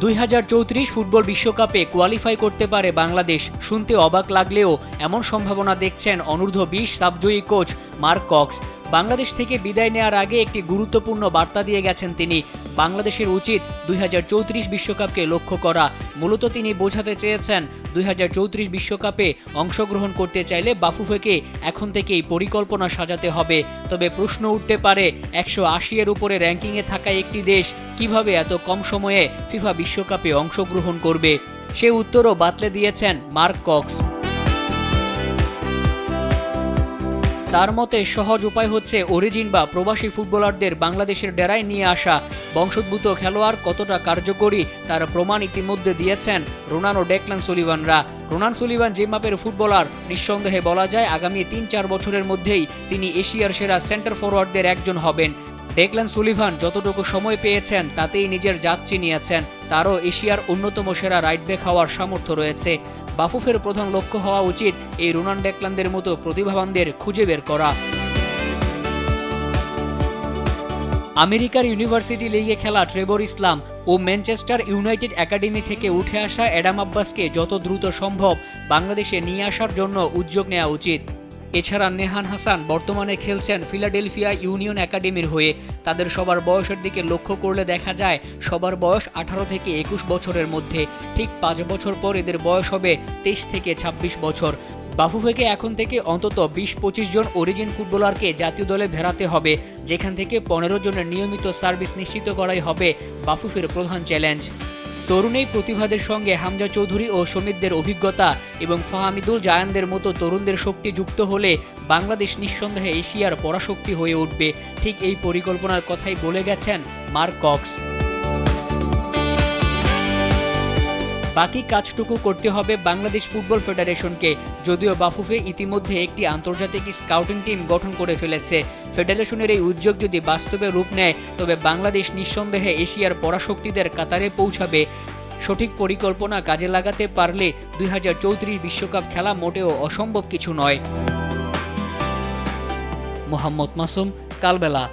2034 football বিশ্বকাপে qualify করতে পারে বাংলাদেশ। শুনতে অবাক লাগলেও এমন সম্ভাবনা দেখছেন অনূর্ধ্ব 20 সাবজয়ী কোচ মার্ক কক্স। বাংলাদেশ থেকে বিদায় নেওয়ার আগে একটি গুরুত্বপূর্ণ বার্তা দিয়ে গেছেন তিনি। বাংলাদেশের উচিত 2034 বিশ্বকাপকে লক্ষ্য করা। মূলত তিনি বোঝাতে চেয়েছেন 2034 বিশ্বকাপে অংশগ্রহণ করতে চাইলে বাফুফেকে এখন থেকেই পরিকল্পনা সাজাতে হবে। তবে প্রশ্ন উঠতে পারে 180 এর উপরে র্যাঙ্কিংয়ে থাকা একটি দেশ কিভাবে এত কম সময়ে ফিফা বিশ্বকাপে অংশগ্রহণ করবে, সে উত্তরও বাতলে দিয়েছেন মার্ক কক্স। তার মতে সহজ উপায় হচ্ছে অরিজিন বা প্রবাসী ফুটবলারদের বাংলাদেশের ডেরায় নিয়ে আসা। বংশোদ্ভূত খেলোয়াড় কতটা কার্যকরী তার প্রমাণ ইতিমধ্যে দিয়েছেন রোনান ও ডেকলান সুলিভানরা। রোনান সুলিভান যে মাপের ফুটবলার, নিঃসন্দেহে বলা যায় আগামী 3-4 বছরের মধ্যেই তিনি এশিয়ার সেরা সেন্টার ফরওয়ার্ডদের একজন হবেন। ডেকলান সুলিভান যতটুকু সময় পেয়েছেন তাতেই নিজের জাত চিনিয়েছেন। তারও এশিয়ার অন্যতম সেরা রাইট ব্যাক হওয়ার সামর্থ্য রয়েছে। বাফুফের প্রধান লক্ষ্য হওয়া উচিত এই রোনান ডেকলানদের মতো প্রতিভাবানদের খুঁজে বের করা। আমেরিকার ইউনিভার্সিটি লিগে খেলা ট্রেভর ইসলাম ও ম্যানচেস্টার ইউনাইটেড একাডেমি থেকে উঠে আসা অ্যাডাম আব্বাসকে যত দ্রুত সম্ভব বাংলাদেশে নিয়ে আসার জন্য উদ্যোগ নেওয়া উচিত। এছাড়া নেহান হাসান বর্তমানে খেলছেন ফিলাডেলফিয়া ইউনিয়ন একাডেমির হয়ে। তাদের সবার বয়সের দিকে লক্ষ্য করলে দেখা যায় সবার বয়স 18 থেকে 21 বছরের মধ্যে। ঠিক 5 বছর পর এদের বয়স হবে 23 থেকে 26 বছর। বাফুফেকে এখন থেকে অন্তত 20-25 জন অরিজিন ফুটবলারকে জাতীয় দলে ভেড়াতে হবে, যেখান থেকে 15 জনের নিয়মিত সার্ভিস নিশ্চিত করাই হবে বাফুফের প্রধান চ্যালেঞ্জ। তরুণ এই প্রতিভাদের সঙ্গে হামজা চৌধুরী ও সমিতদের অভিজ্ঞতা এবং ফাহামিদুল জায়ানদের মতো তরুণদের শক্তি যুক্ত হলে বাংলাদেশ নিঃসন্দেহে এশিয়ার পরাশক্তি হয়ে উঠবে। ঠিক এই পরিকল্পনার কথাই বলে গেছেন মার্ক কক্স। বাকি কাজটুকু করতে হবে বাংলাদেশ ফুটবল ফেডারেশনকে। যদিও বাফুফে ইতিমধ্যে একটি আন্তর্জাতিক স্কাউটিং টিম গঠন করে ফেলেছে। ফেডারেশনের এই উদ্যোগ যদি বাস্তবে রূপ নেয় তবে বাংলাদেশ নিঃসন্দেহে এশিয়ার পরাশক্তিদের কাতারে পৌঁছাবে। সঠিক পরিকল্পনা কাজে লাগাতে পারলে 2034 বিশ্বকাপ খেলা মোটেও অসম্ভব কিছু নয়। মোহাম্মদ মাসুম, কালবেলা।